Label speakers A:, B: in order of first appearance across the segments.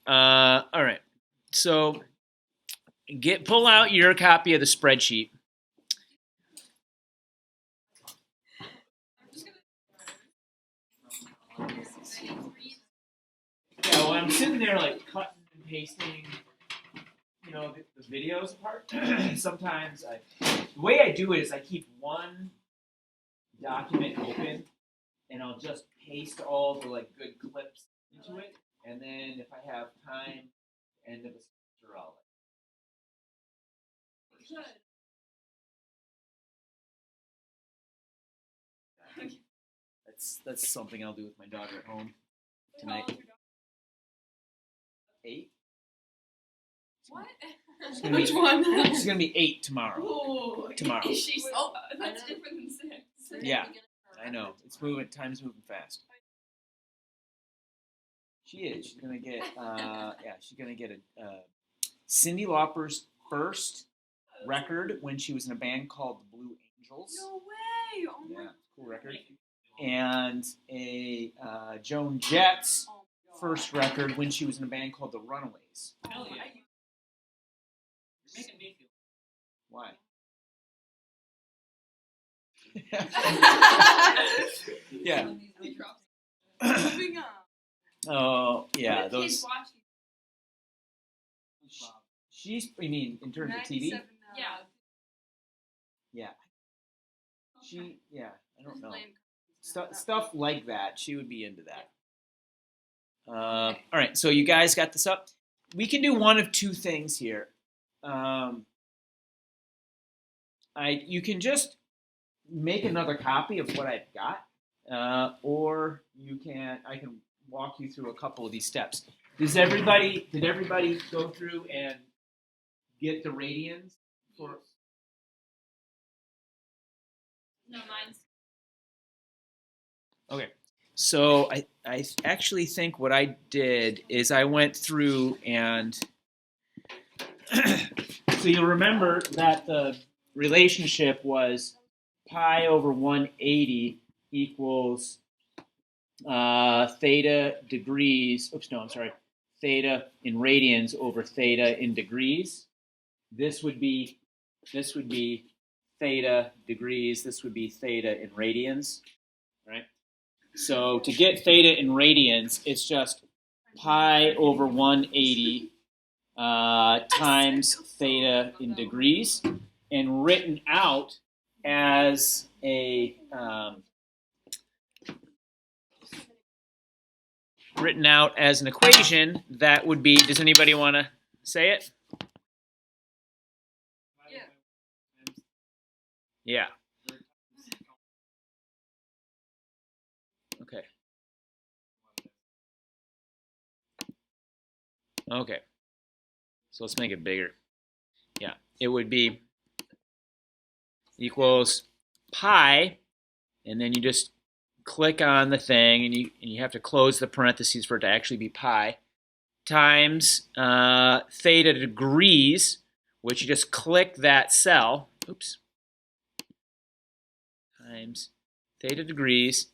A: All right. So pull out your copy of the spreadsheet. Yeah, well, I'm sitting there like cutting and pasting, the videos apart. Sometimes the way I do it is I keep one document open, and I'll just paste all the like good clips into it, and then if I have time, end of a semester, I'll. That's something I'll do with my daughter at home tonight. 8.
B: What?
C: Which one?
A: She's gonna be 8 tomorrow.
C: Ooh,
A: Tomorrow.
C: She's that's different than 6.
A: Yeah, I know. It's moving. Time's moving fast. She is. She's gonna get. She's gonna get a Cyndi Lauper's first record when she was in a band called the Blue Angels.
C: No way! Oh my.
A: Yeah, cool record. And a Joan Jett's first record when she was in a band called the Runaways.
B: Hell yeah. You're making me feel.
A: Why? Yeah.
C: Moving on.
A: Oh, yeah.
C: What
A: Those.
C: kids watching?
A: She's. I mean, in terms of TV.
C: 97 now.
B: Yeah.
A: Yeah. She. Yeah. I don't know.
C: Lame.
A: Stuff like that. She would be into that. All right. So you guys got this up. We can do one of two things here. You can just make another copy of what I've got, or I can walk you through a couple of these steps. Did everybody go through and get the radians for?
B: No, mine's.
A: Okay. So I actually think what I did is I went through and so you'll remember that the relationship was pi over 180 equals theta degrees. Oops, no, I'm sorry. Theta in radians over theta in degrees. This would be theta degrees. This would be theta in radians, right? So to get theta in radians, it's just pi over 180 times theta in degrees, and written out as an equation that would be. Does anybody want to say it? Yeah. Okay. Okay. So let's make it bigger. Yeah. It would be equals pi, and then you just click on the thing, and you have to close the parentheses for it to actually be pi, times theta degrees, which you just click that cell. Oops. Times theta degrees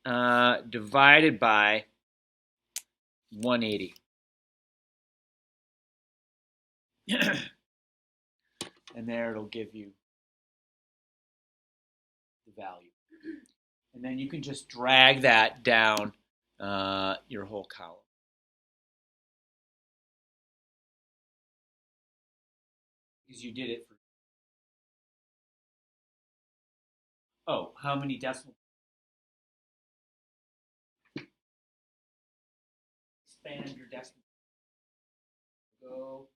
A: divided by 180. And there it'll give you the value. And then you can just drag that down your whole column. Because you did it for. Oh, how many decimals? Expand your decimal. Go.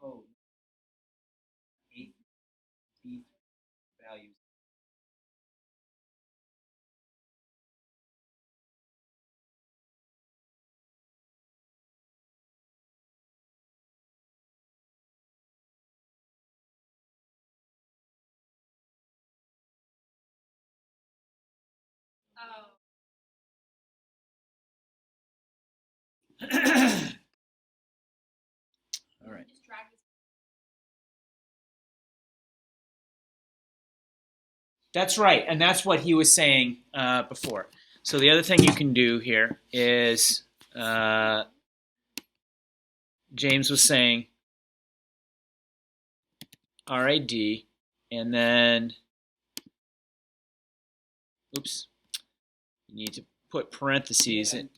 A: Oh, 8 B values.
B: Oh.
A: All right.
C: Just drag this.
A: That's right, and that's what he was saying before. So the other thing you can do here is James was saying RAD, and then, oops, you need to put parentheses in.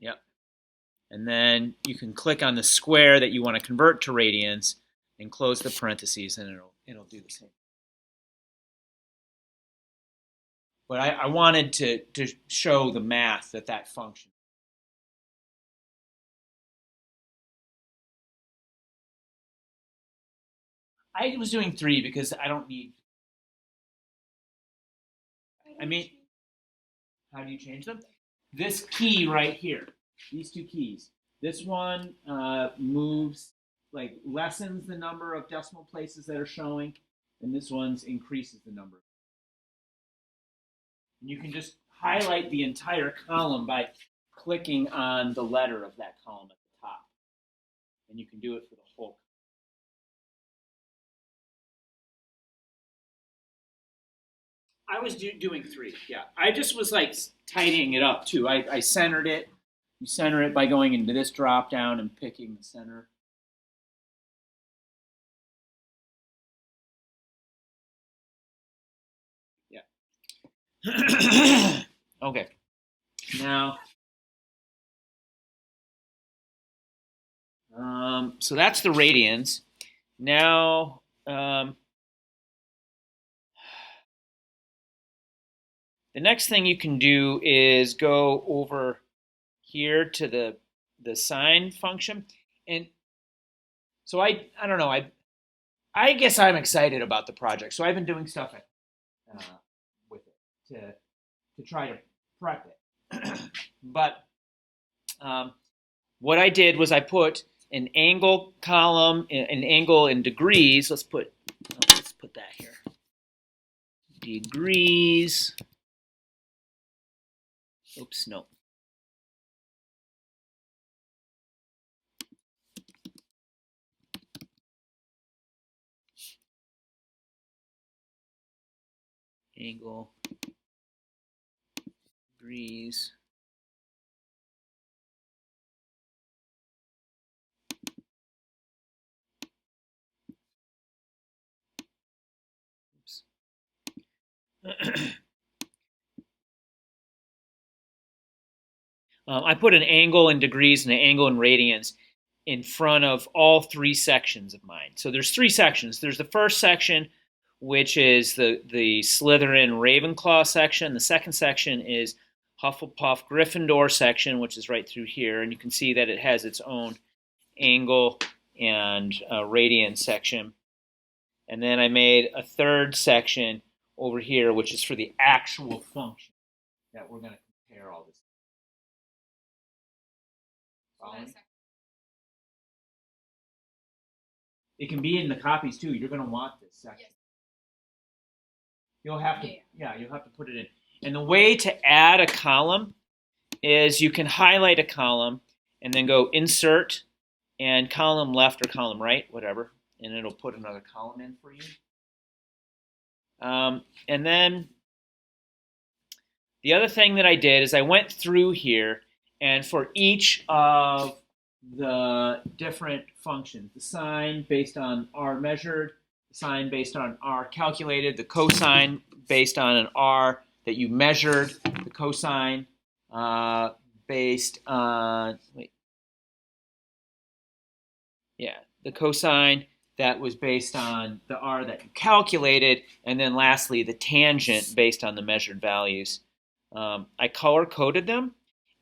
A: Yep. And then you can click on the square that you want to convert to radians and close the parentheses, and it'll do the same. But I wanted to show the math that function. I was doing 3 because I don't need. I mean, how do you change them? This key right here, these two keys. This one moves, like lessens the number of decimal places that are showing, and this one increases the number. And you can just highlight the entire column by clicking on the letter of that column at the top. And you can do it for the whole. I was doing 3, yeah. I just was like tidying it up too. I centered it. You center it by going into this drop down and picking the center. Yeah. Okay. Now, so that's the radians. Now, the next thing you can do is go over here to the sine function, and so I don't know, I guess I'm excited about the project. So I've been doing stuff with it to try to prep it. But what I did was I put an angle column, an angle in degrees. Let's put that here. Degrees. Oops, no. Angle, degrees. Oops. I put an angle in degrees and an angle in radians in front of all 3 sections of mine. So there's 3 sections. There's the first section, which is the Slytherin Ravenclaw section. The second section is Hufflepuff Gryffindor section, which is right through here. And you can see that it has its own angle and radian section. And then I made a third section over here, which is for the actual function that we're going to compare all this. Following? It can be in the copies too. You're going to want this section. Yes. You'll have to, you'll have to put it in. And the way to add a column is you can highlight a column and then go insert and column left or column right, whatever, and it'll put another column in for you. And then the other thing that I did is I went through here, and for each of the different functions, the sine based on r measured, the sine based on r calculated, the cosine based on an r that you measured, the cosine based on, the cosine that was based on the r that you calculated, and then lastly the tangent based on the measured values. I color-coded them,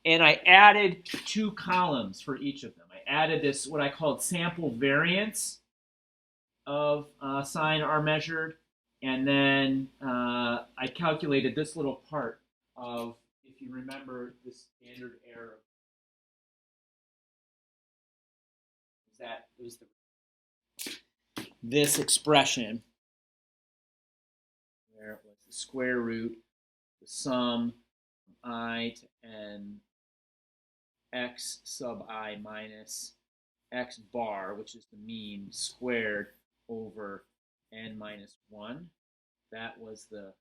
A: and I added 2 columns for each of them. I added this, what I called sample variance of sine r measured, and then I calculated this little part of, if you remember, the standard error. That was this expression where it was the square root, the sum from I to n x sub I minus x bar, which is the mean, squared over n minus 1. That was the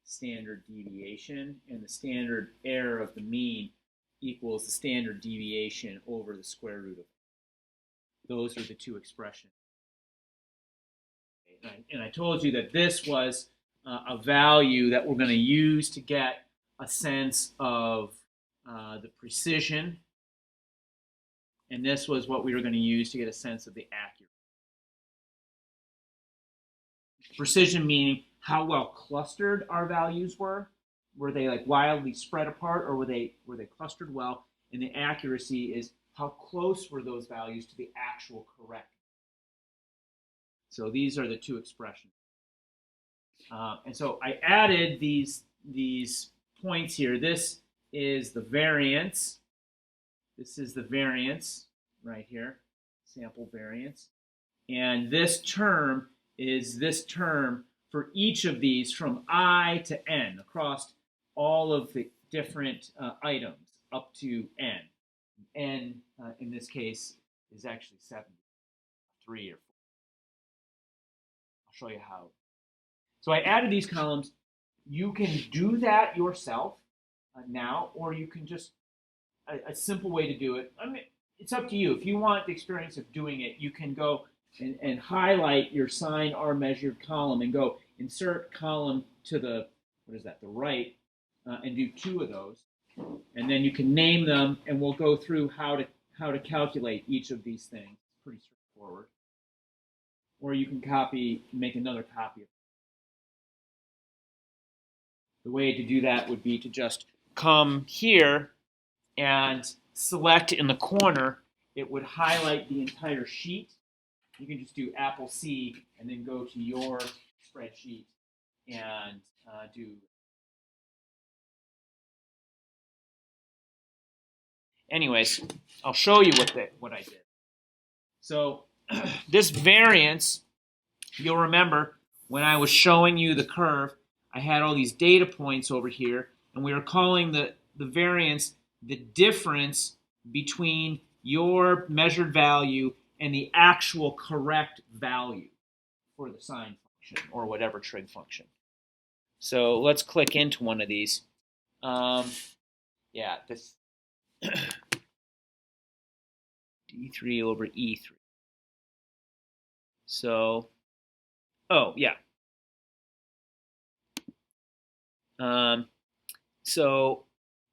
A: standard deviation, and the standard error of the mean equals the standard deviation over the square root of it. Those are the two expressions. And I told you that this was a value that we're going to use to get a sense of the precision, and this was what we were going to use to get a sense of the accuracy. Precision meaning how well clustered our values were. Were they like wildly spread apart, or were they clustered well? And the accuracy is how close were those values to the actual correct. So these are the two expressions. And so I added these points here. This is the variance. This is the variance right here, sample variance. And this term is this term for each of these from I to n across all of the different items up to n. N, in this case, is actually 73 or 4. I'll show you how. So I added these columns. You can do that yourself now, or you can just, a simple way to do it. I mean, it's up to you. If you want the experience of doing it, you can go and highlight your sine R measured column and go insert column to the, the right, and do 2 of those. And then you can name them, and we'll go through how to calculate each of these things. It's pretty straightforward. Or you can make another copy of it. The way to do that would be to just come here and select in the corner. It would highlight the entire sheet. You can just do Apple C and then go to your spreadsheet and do. Anyways, I'll show you what I did. So this variance, you'll remember when I was showing you the curve, I had all these data points over here, and we were calling the variance the difference between your measured value and the actual correct value for the sine function or whatever trig function. So let's click into one of these. Yeah, this d3 over e3. So, oh, yeah. So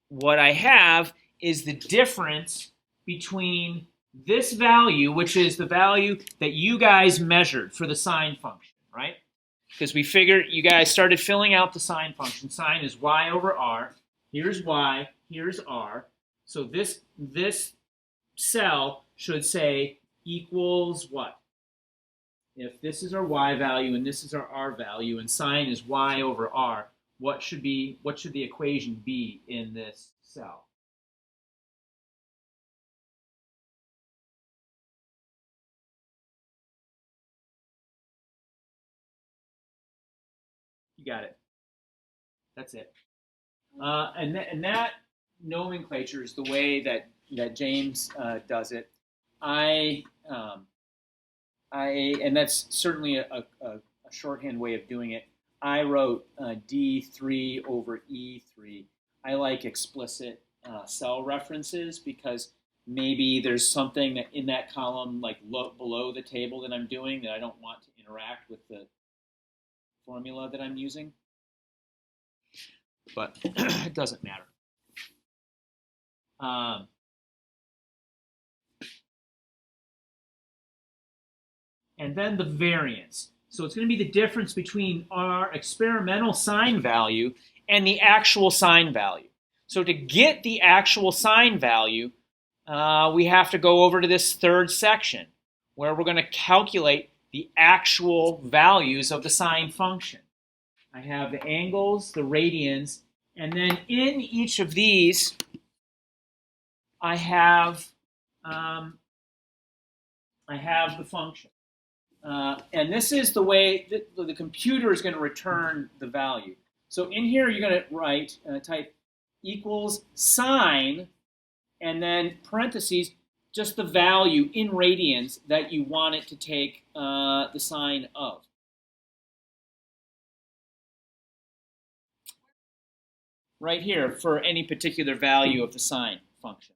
A: what I have is the difference between this value, which is the value that you guys measured for the sine function, right? Because we figured you guys started filling out the sine function. Sine is y over r. Here's y, here's r. So this cell should say equals what? If this is our y value and this is our r value and sine is y over r, what should the equation be in this cell? You got it. That's it. And that nomenclature is the way that James does it. And that's certainly a shorthand way of doing it. I wrote D3 over E3. I like explicit cell references because maybe there's something in that column like below the table that I'm doing that I don't want to interact with the formula that I'm using. But it doesn't matter. And then the variance. So it's going to be the difference between our experimental sine value and the actual sine value. So to get the actual sine value, we have to go over to this third section where we're going to calculate the actual values of the sine function. I have the angles, the radians, and then in each of these, I have the function. And this is the way that the computer is going to return the value. So in here, you're going to type equals sine and then parentheses, just the value in radians that you want it to take the sine of. Right here for any particular value of the sine function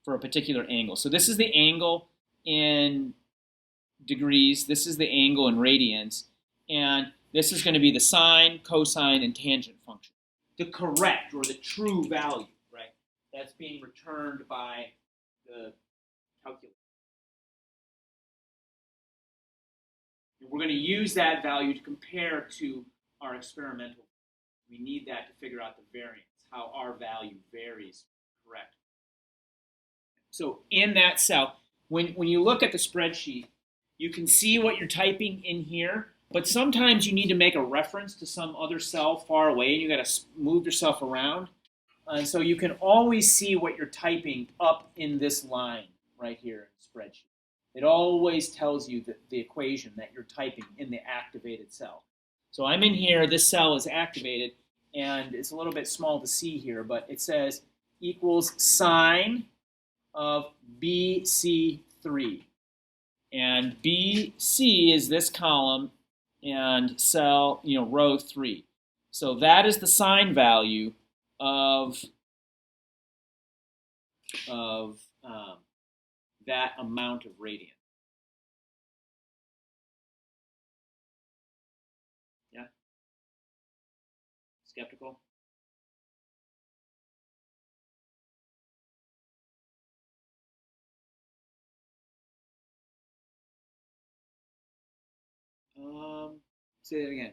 A: for a particular angle. So this is the angle in degrees, this is the angle in radians, and this is going to be the sine, cosine, and tangent function. The correct or the true value, right? That's being returned by the calculator. And we're going to use that value to compare to our experimental. We need that to figure out the variance, how our value varies correct. So in that cell, when you look at the spreadsheet, you can see what you're typing in here, but sometimes you need to make a reference to some other cell far away, and you got to move yourself around. And so you can always see what you're typing up in this line right here in the spreadsheet. It always tells you the equation that you're typing in the activated cell. So I'm in here, this cell is activated, and it's a little bit small to see here, but it says equals sine of BC3. And BC is this column and cell, row 3. So that is the sine value of that amount of radian. Yeah? Skeptical? Say that again.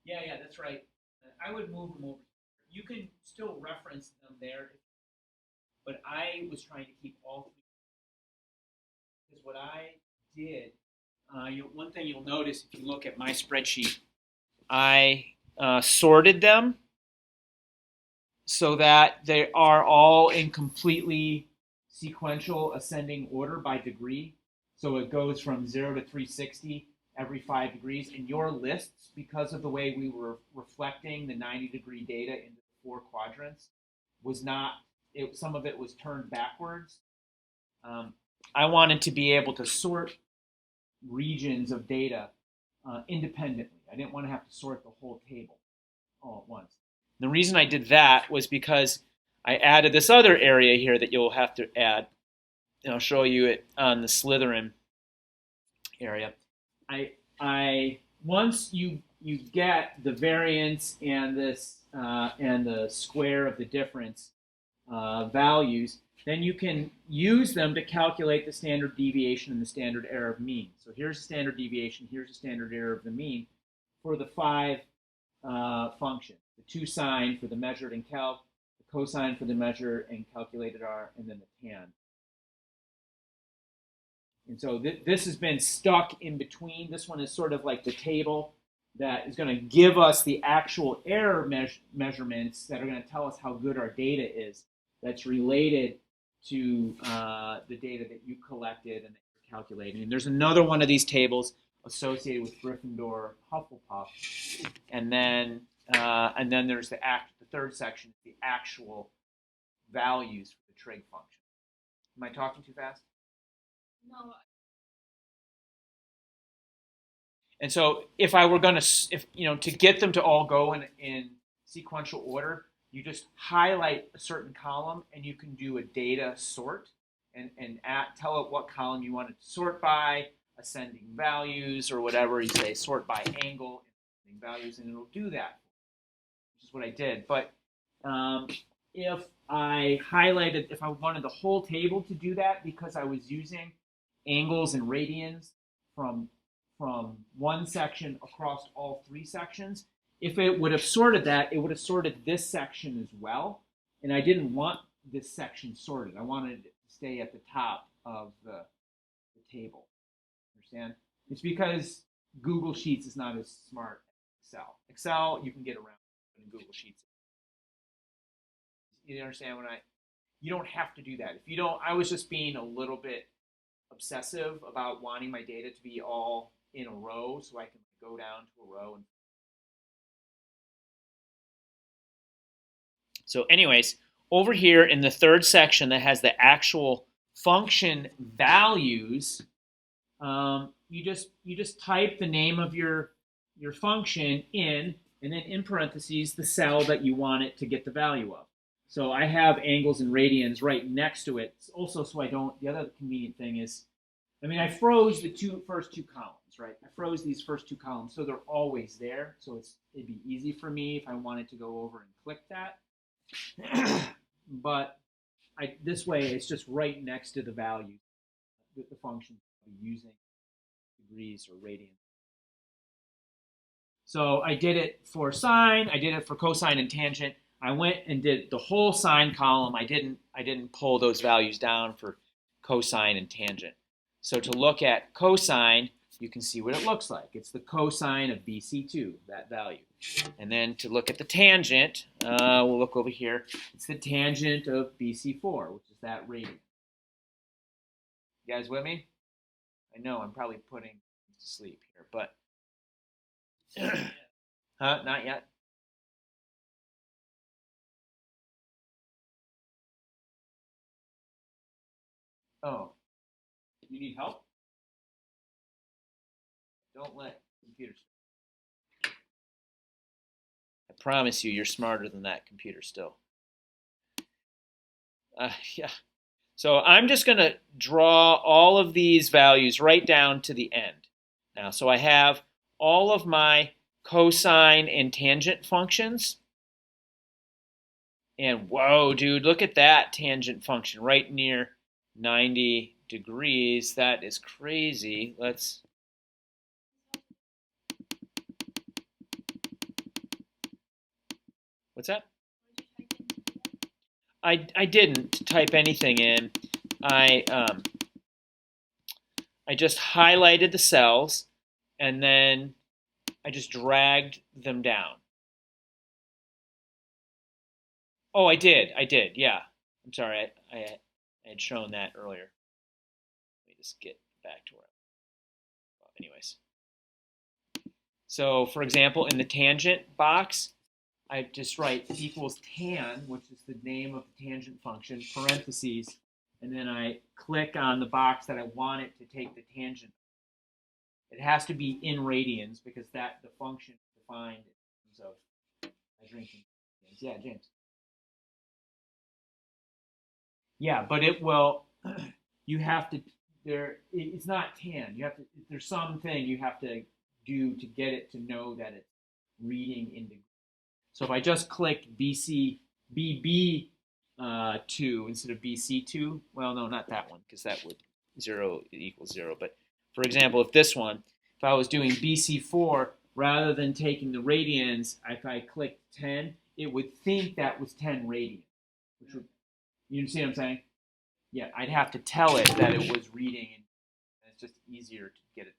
A: Yeah, that's right. I would move them over. You can still reference them there, but I was trying to keep all three. Because what I did, one thing you'll notice if you look at my spreadsheet, I sorted them so that they are all in completely sequential ascending order by degree. So it goes from 0 to 360 every 5 degrees. And your lists, because of the way we were reflecting the 90-degree data into the 4 quadrants, was not, some of it was turned backwards. I wanted to be able to sort regions of data independently. I didn't want to have to sort the whole table all at once. The reason I did that was because I added this other area here that you'll have to add. And I'll show you it on the Slytherin area. I once you get the variance and this and the square of the difference values, then you can use them to calculate the standard deviation and the standard error of mean. So here's the standard deviation, here's the standard error of the mean for the 5 functions. The 2 sine for the measured and calc, the cosine for the measured and calculated r, and then the tan. And so this has been stuck in between. This one is sort of like the table that is going to give us the actual error measurements that are going to tell us how good our data is. That's related to the data that you collected and that you're calculating. And there's another one of these tables associated with Gryffindor, Hufflepuff, and then there's the third section, the actual values for the trig function. Am I talking too fast?
C: No.
A: And so if I were going to, to get them to all go in sequential order, you just highlight a certain column and you can do a data sort and tell it what column you want it to sort by, ascending values or whatever. You say sort by angle, ascending values, and it'll do that, which is what I did. But if I wanted the whole table to do that because I was using angles and radians from one section across all 3 sections, if it would have sorted that, it would have sorted this section as well. And I didn't want this section sorted. I wanted it to stay at the top of the table. Understand? It's because Google Sheets is not as smart as Excel. Excel, you can get around in Google Sheets. You understand you don't have to do that. If you don't, I was just being a little bit obsessive about wanting my data to be all in a row, so I can go down to a row. And so anyways, over here in the third section that has the actual function values, you just type the name of your function in, and then in parentheses the cell that you want it to get the value of. So I have angles and radians right next to it. Also, so I don't. The other convenient thing is, I mean, I froze the first two columns, right? I froze these first two columns, so they're always there. So it'd be easy for me if I wanted to go over and click that. But this way, it's just right next to the value that the function will be using, degrees or radians. So I did it for sine, I did it for cosine and tangent. I went and did the whole sine column. I didn't pull those values down for cosine and tangent. So to look at cosine, you can see what it looks like. It's the cosine of BC2, that value. And then to look at the tangent, we'll look over here. It's the tangent of BC4, which is that radian. You guys with me? I know I'm probably putting you to sleep here, but not yet. Oh, you need help? Don't let computers. I promise you, you're smarter than that computer still. Yeah. So I'm just going to draw all of these values right down to the end. Now, so I have all of my cosine and tangent functions. And whoa, dude, look at that tangent function right near 90 degrees. That is crazy. Let's... What's that? I didn't type anything in. I just highlighted the cells, and then I just dragged them down. Oh, I did, yeah. I'm sorry, I had shown that earlier. Let me just get back to where well, anyways. So, for example, in the tangent box, I just write equals tan, which is the name of the tangent function, parentheses, and then I click on the box that I want it to take the tangent. It has to be in radians because the function is defined in terms of measuring radians. Yeah, James. Yeah, but it will. You have to. It's not tan. You have to. There's something you have to do to get it to know that it's reading in degrees. So if I just click BB2 instead of BC2, well, no, not that one, because that would 0 equals 0. But for example, if this one, if I was doing BC4, rather than taking the radians, if I clicked 10, it would think that was 10 radians. Which would, you see what I'm saying? Yeah, I'd have to tell it that it was reading, and it's just easier to get it.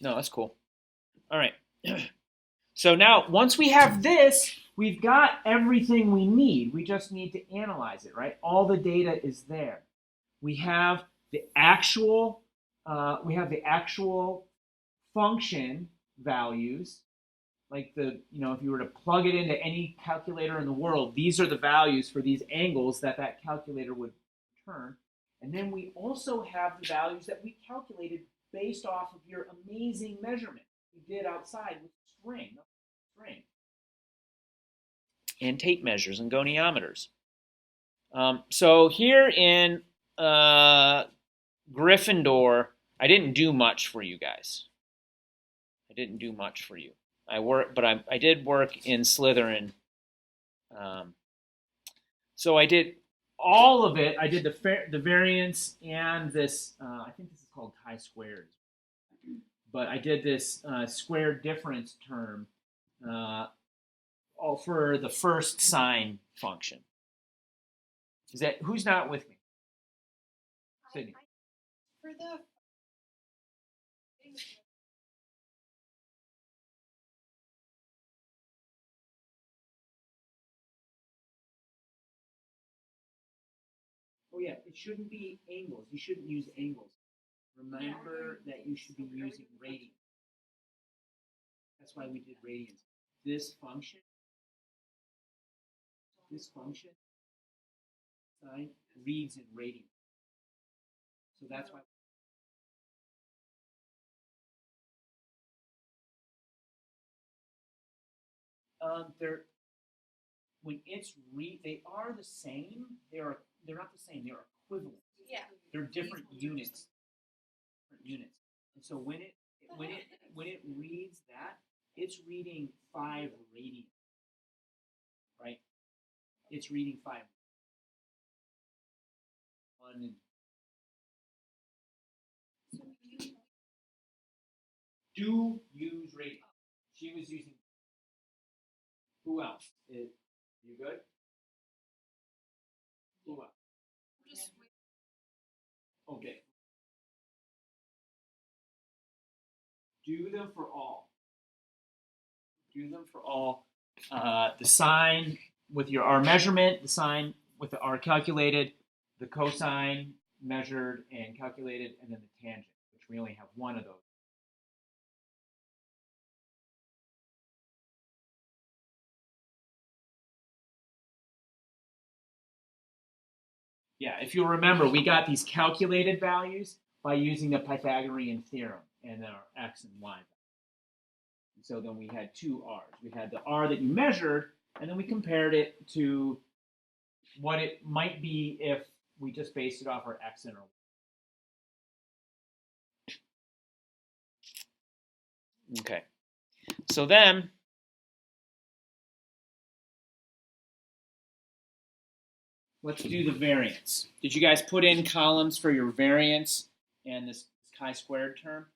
A: No, that's cool. All right. So now, once we have this, we've got everything we need. We just need to analyze it, right? All the data is there. We have the actual function values, like if you were to plug it into any calculator in the world, these are the values for these angles that calculator would return. And then we also have the values that we calculated based off of your amazing measurement you did outside with string and tape measures and goniometers. So here in Gryffindor, I didn't do much for you guys. I didn't do much for you. I did work in Slytherin. So I did all of it. I did the variance and this. I think this is called chi-squared. But I did this square difference term all for the first sine function. Who's not with me? Sydney.
C: For the
A: yeah, it shouldn't be angles. You shouldn't use angles. Remember that you should be using radians. That's why we did radians. This function, sine, reads in radians. So that's why. They're when it's they are the same. They're not the same. They're equivalent.
C: Yeah.
A: They're different units. And so when it reads that, it's reading 5 radians, right? It's reading 5. Do use radians. She was using. Who else? You good? Who else? Okay. Do them for all. The sine with our measurement, the sine with our calculated, the cosine measured and calculated, and then the tangent, which we only have one of those. Yeah, if you'll remember, we got these calculated values by using the Pythagorean theorem and our x and y. And so then we had 2 r's. We had the r that you measured, and then we compared it to what it might be if we just based it off our x and our y. Okay. So then, let's do the variance. Did you guys put in columns for your variance and this chi-squared term?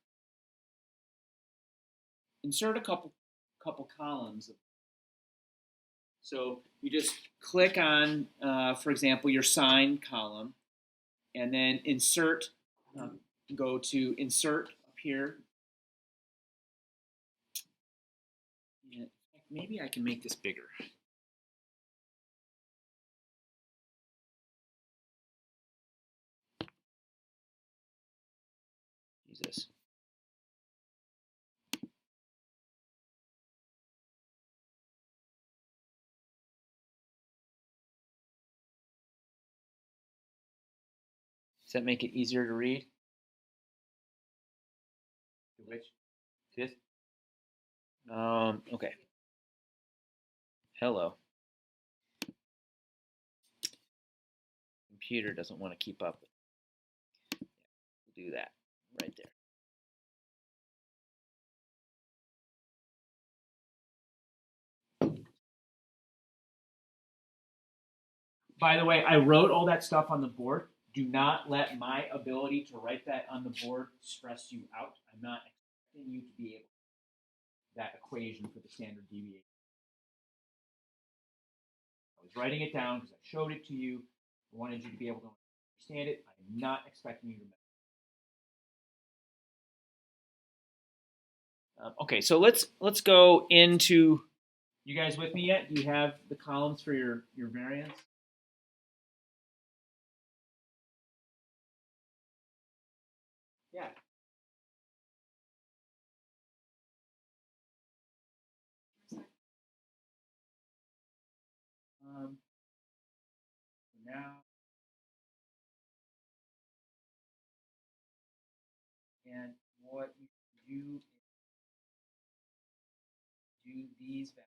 A: Insert a couple columns. So you just click on, for example, your sine column, and then insert, go to insert up here. And maybe I can make this bigger. Use this. Does that make it easier to read? Which? This? Okay. Hello. Computer doesn't want to keep up. We'll do that right there. By the way, I wrote all that stuff on the board. Do not let my ability to write that on the board stress you out. I'm not expecting you to be able to that equation for the standard deviation. I was writing it down because I showed it to you. I wanted you to be able to understand it. I'm not expecting you to remember. Okay, so let's go into. You guys with me yet? Do you have the columns for your variance? Yeah. Now, and what you do these values.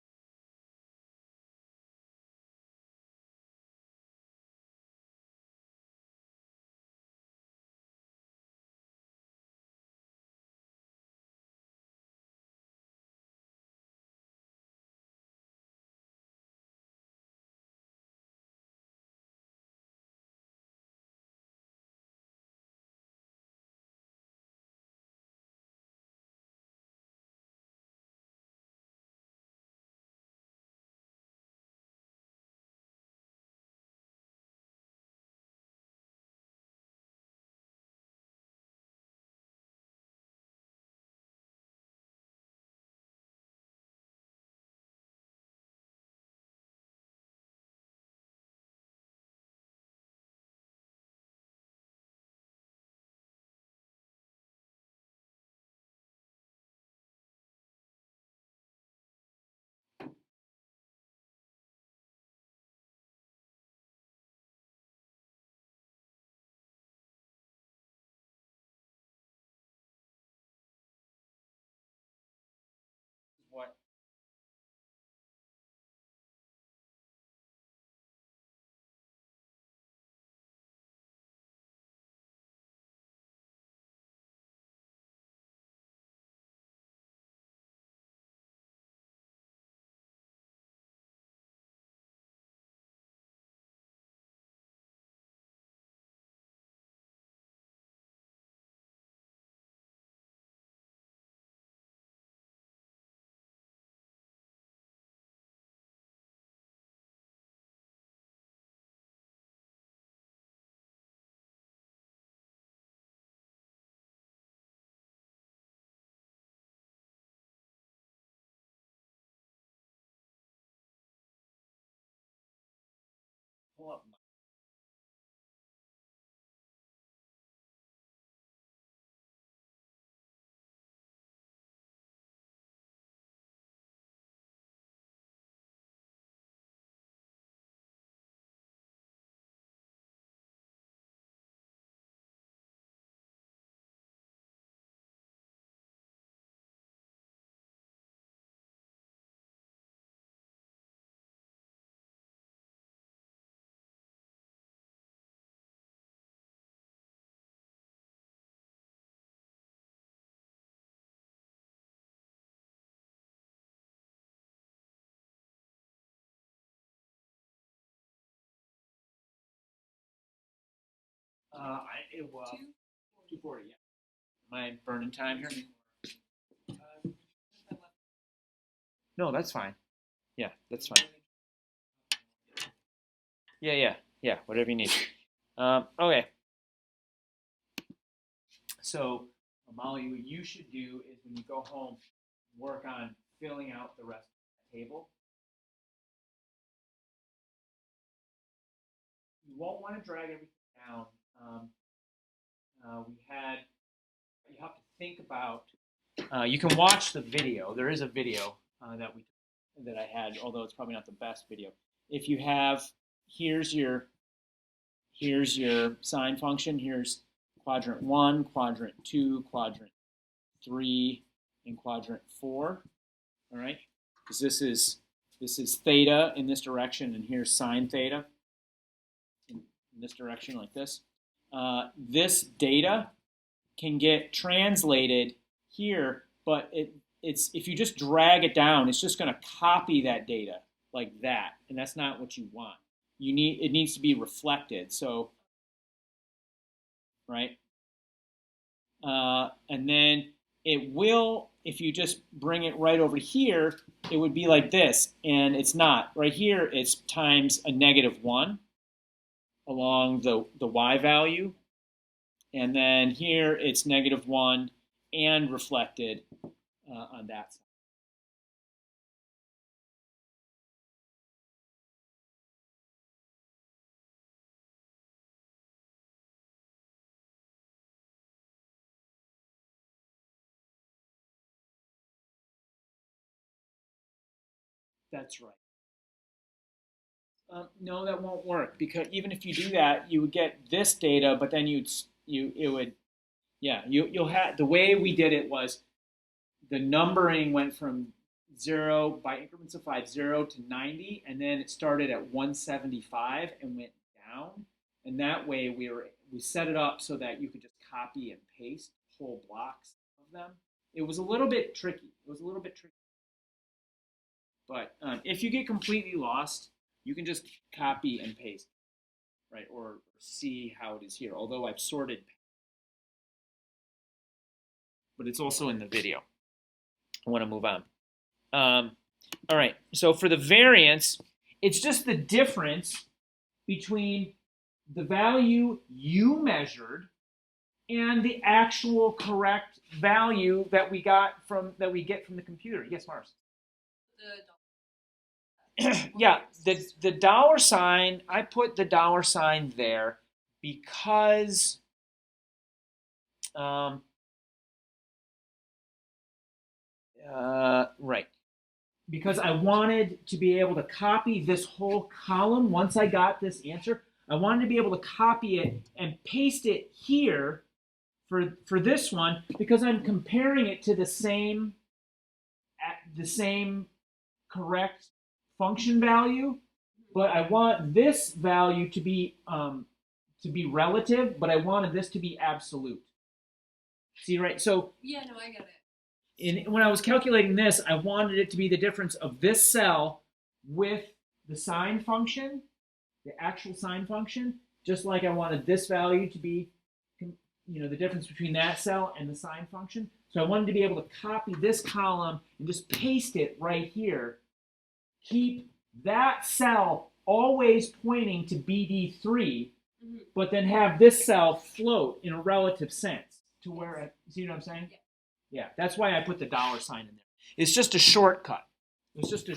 A: pull up. It was 2:40. Yeah. Am I burning time here? No, that's fine. Yeah, that's fine. Yeah. Whatever you need. Okay. So, Molly, what you should do is when you go home, work on filling out the rest of the table. You won't want to drag everything down. You have to think about. You can watch the video. There is a video that I had, although it's probably not the best video. If you have, here's your sine function. Here's quadrant 1, quadrant 2, quadrant 3, and quadrant 4. All right, because this is theta in this direction, and here's sine theta in this direction, like this. This data can get translated here, but it's if you just drag it down, it's just going to copy that data like that, and that's not what you want. It needs to be reflected. So, right, and then it will, if you just bring it right over here, it would be like this, and it's not. Right here, it's times a -1 along the y value. And then here it's -1 and reflected on that side. That's right. No, that won't work, because even if you do that, you would get this data, but then you'll have, the way we did it was the numbering went from 0 by increments of 5, 0 to 90, and then it started at 175 and went down. And that way we set it up so that you could just copy and paste whole blocks of them. It was a little bit tricky. But if you get completely lost, you can just copy and paste, right? Or see how it is here, although I've sorted. But it's also in the video. I want to move on. All right, so for the variance, it's just the difference between the value you measured and the actual correct value that we get from the computer. Yes, Mars. Yeah, the dollar sign, I put the dollar sign there because right. Because I wanted to be able to copy this whole column. Once I got this answer, I wanted to be able to copy it and paste it here for this one, because I'm comparing it to the same correct function value, but I want this value to be relative, but I wanted this to be absolute. See, right? So
C: Yeah, no, I get it.
A: when I was calculating this, I wanted it to be the difference of this cell with the sine function, the actual sine function, just like I wanted this value to be, the difference between that cell and the sine function. So I wanted to be able to copy this column and just paste it right here. Keep that cell always pointing to BD3, but then have this cell float in a relative sense to where, see what I'm saying? Yeah, that's why I put the dollar sign in there. It's just a shortcut. It's just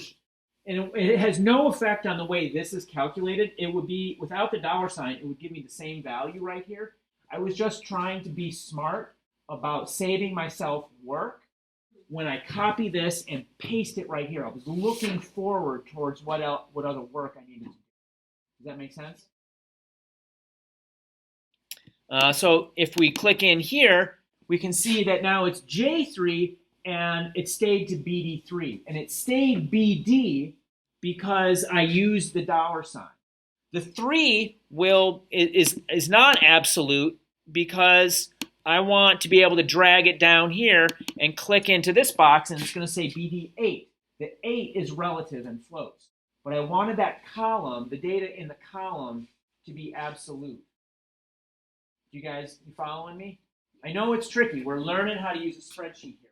A: And it has no effect on the way this is calculated. It would be, without the dollar sign, it would give me the same value right here. I was just trying to be smart about saving myself work when I copy this and paste it right here. I was looking forward towards what other work I needed to do. Does that make sense? So if we click in here, we can see that now it's J3 and it stayed to BD3. And it stayed BD because I used the dollar sign. The 3 is not absolute because I want to be able to drag it down here and click into this box, and it's going to say BD8. The 8 is relative and floats. But I wanted that column, the data in the column, to be absolute. You following me? I know it's tricky. We're learning how to use a spreadsheet here.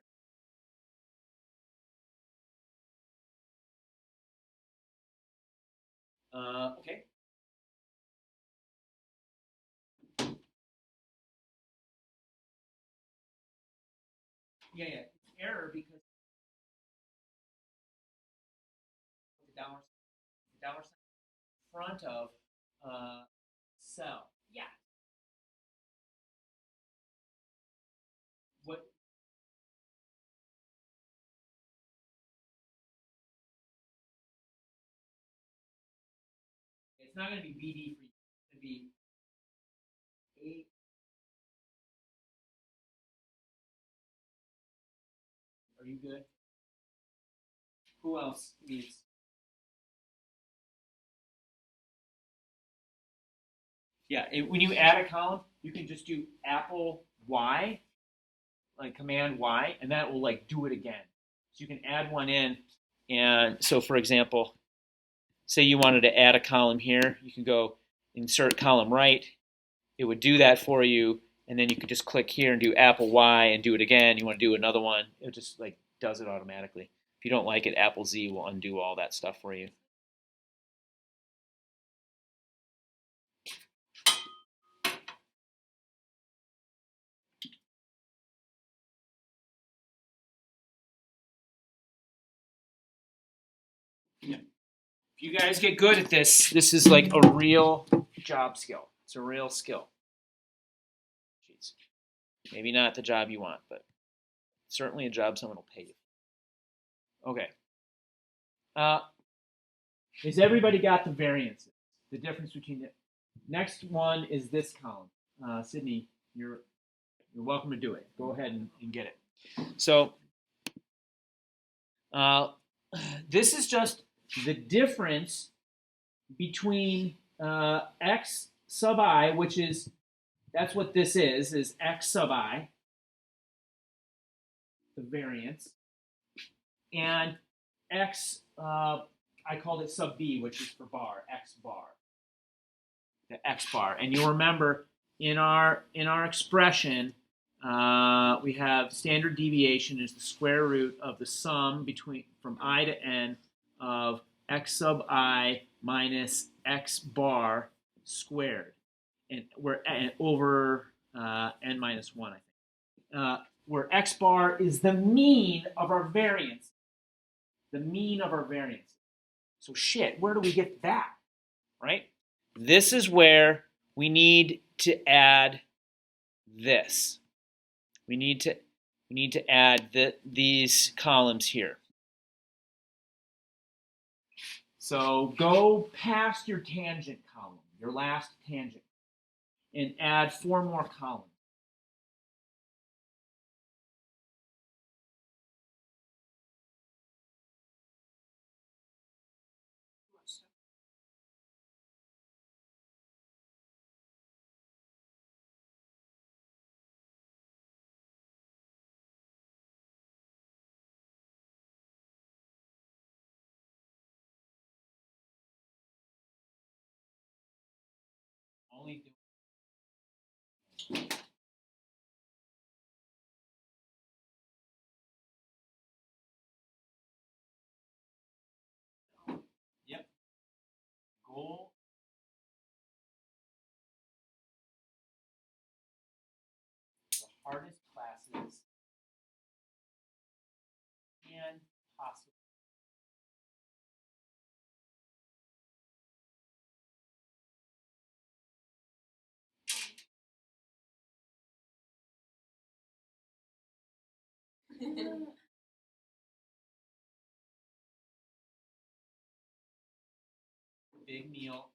A: Okay. Yeah. It's error because the dollar sign in front of cell.
C: Yeah.
A: What? It's not going to be BD for you. It's going to be 8. Are you good? Who else needs? Yeah, when you add a column, you can just do Apple Y, like Command Y, and that will like do it again. So you can add one in, and so for example, say you wanted to add a column here, you can go insert column right. It would do that for you, and then you could just click here and do Apple Y and do it again. You want to do another one, it just like does it automatically. If you don't like it, Apple Z will undo all that stuff for you. Yeah. If you guys get good at this, this is like a real job skill. It's a real skill. Jeez. Maybe not the job you want, but certainly a job someone will pay you. Okay. Has everybody got the variances? The difference between the next one is this column. Sydney, you're welcome to do it. Go ahead and get it. So this is just the difference between x sub I, which is, that's what this is x sub I, the variance, and x, I called it sub b, which is for bar, x bar, the x bar. And you'll remember in our expression, we have standard deviation is the square root of the sum from I to n of x sub I minus x bar squared, and we're over n minus 1, I think. Where x bar is the mean of our variance. The mean of our variance. So shit, where do we get that? Right? This is where we need to add this. We need to add these columns here. So go past your tangent column, your last tangent, and add 4 more columns. Only do. Yep. Goal. The hardest classes can possibly. Big meal.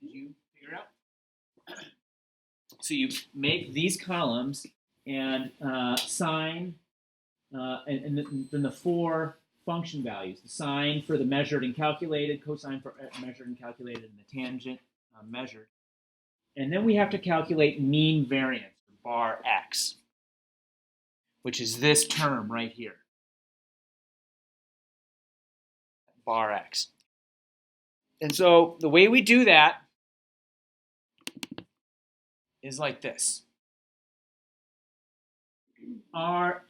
A: Did you figure it out? So you make these columns and sine, and then the four function values: the sine for the measured and calculated, cosine for measured and calculated, and the tangent measured. And then we have to calculate mean variance, bar x, which is this term right here, bar x. And so the way we do that is like this.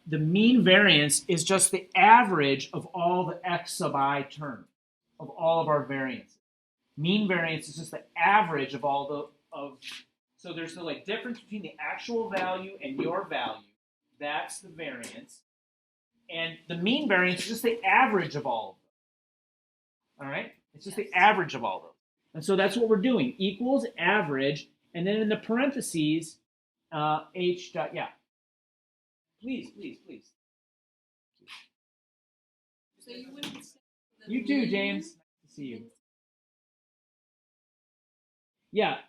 A: The mean variance is just the average of all the x sub I terms, of all of our variances. Mean variance is just the average of all so there's the difference between the actual value and your value. That's the variance. And the mean variance is just the average of all of them. All right? It's just the average of all of those. And so that's what we're doing. Equals average, and then in the parentheses, h dot, yeah. Please.
C: So you wouldn't say the
A: You too,
C: mean
A: James. Nice to see you. Yeah,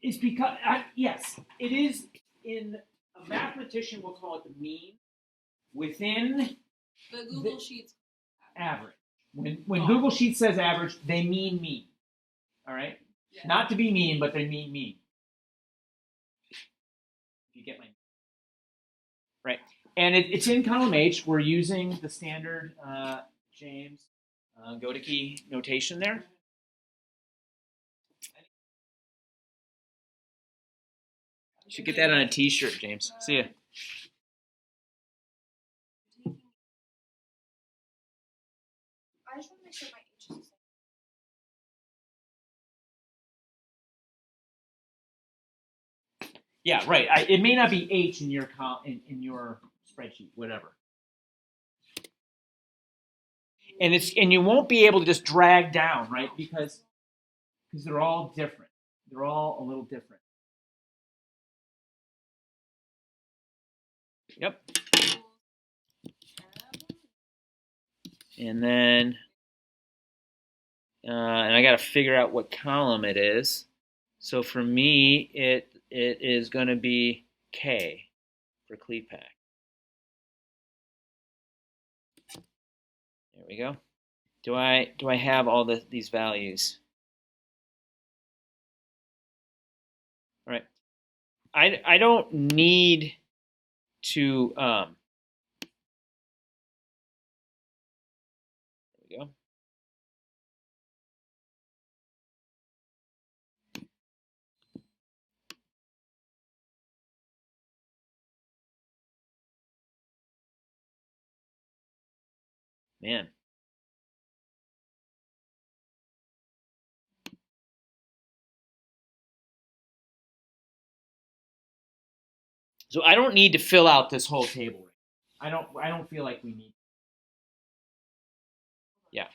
A: it's because, yes, it is a mathematician will call it the mean within
C: The Google Sheets.
A: average. When Google Sheets says average, they mean mean. All right?
C: Yeah.
A: Not to be mean, but they mean mean. If you get my right. And it's in column H. We're using the standard James Godeke notation there. You should get that on a t-shirt, James. See ya.
C: I just want to make sure my H is the same.
A: Yeah, right. It may not be H in your in your spreadsheet, whatever. And you won't be able to just drag down, right? Because they're all different. They're all a little different. Yep. And then, and I got to figure out what column it is. So for me, it is going to be K for ClePack. There we go. Do I have all these values? All right. I don't need to. There we go. Man. So I don't need to fill out this whole table. I don't feel like we need. Yeah.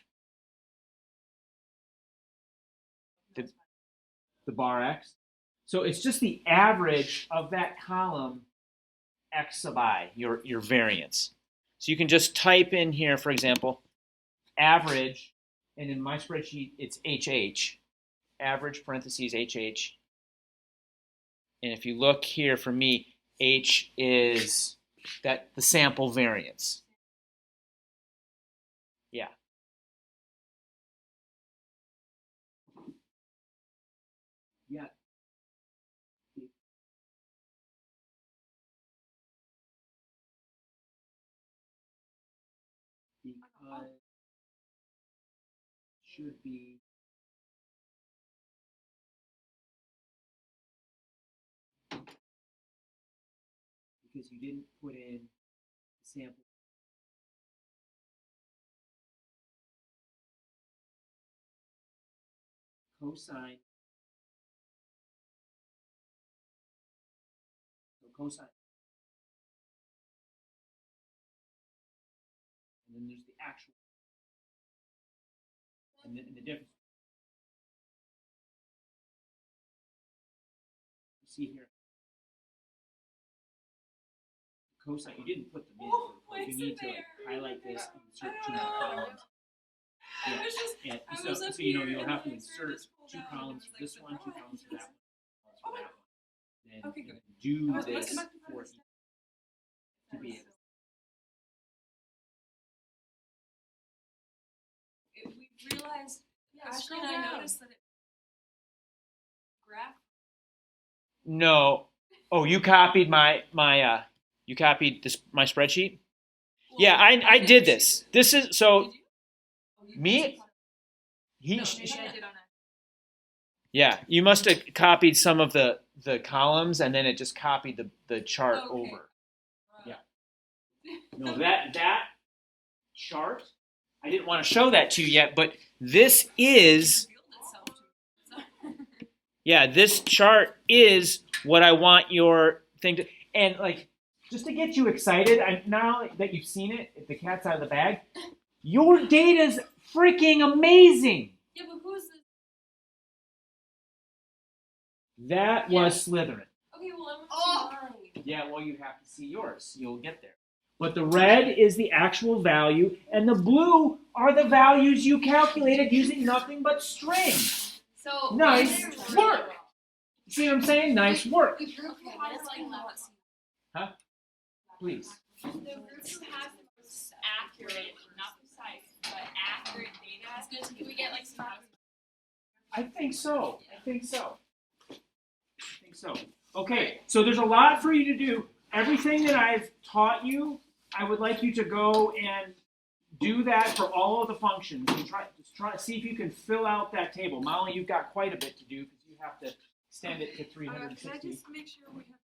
A: The bar x. So it's just the average of that column x sub I, your variance. So you can just type in here, for example, average, and in my spreadsheet it's HH, average parentheses HH. And if you look here for me, H is the sample variance. Yeah. Yeah. Because should be because you didn't put in sample. Cosine. So cosine then there's the actual. And the difference. You see here. Cosine, you didn't put them in.
C: why
A: You
C: is
A: need
C: it
A: to like,
C: there?
A: highlight this and insert
C: I
A: two
C: don't
A: more
C: know.
A: columns.
C: I
A: Yeah.
C: was just,
A: And
C: I
A: so,
C: was up
A: so you know,
C: here
A: you'll
C: and
A: have to
C: then I
A: insert
C: just pulled
A: two
C: out and it
A: columns
C: was
A: for this one, two
C: surprise.
A: columns for that one, for that one. Then
C: Okay, good.
A: do
C: I was
A: this
C: about to
A: for
C: put
A: each to be able.
C: We realized, Ashley
D: scroll
C: and I
D: down.
C: noticed that it graph.
A: No. Oh, you copied you copied this my spreadsheet? Yeah, I did this. This is so
C: Did you? Oh, you
A: me-
C: guys-
A: he
C: No, maybe I did on that.
A: yeah, you must have copied some of the columns and then it just copied the chart
C: Okay.
A: over. Yeah. No, that chart, I didn't want to show that to you yet, but this is
C: Revealed itself to me.
A: yeah, this chart is what I want your thing to, and like, just to get you excited, now that you've seen it, if the cat's out of the bag, your data's freaking amazing.
C: Yeah, but who's the?
A: That was Slytherin.
C: Okay, well I want to
D: Oh.
C: see mine.
A: Yeah, well, you have to see yours. You'll get there. But the red is the actual value, and the blue are the values you calculated using nothing but string.
D: So
A: Nice
D: mine are
A: work.
D: really
A: See what I'm saying? Nice work.
D: The group who
C: Okay,
D: has
C: that's
D: like
C: like
D: not
C: not.
A: Please.
D: the group who has the most accurate, not precise, but accurate data. Can we get like some?
A: I think so. I think so. Okay, so there's a lot for you to do. Everything that I've taught you, I would like you to go and do that for all of the functions and try to see if you can fill out that table. Molly, you've got quite a bit to do because you have to extend it to
C: Can I
A: 360.
C: just make sure we have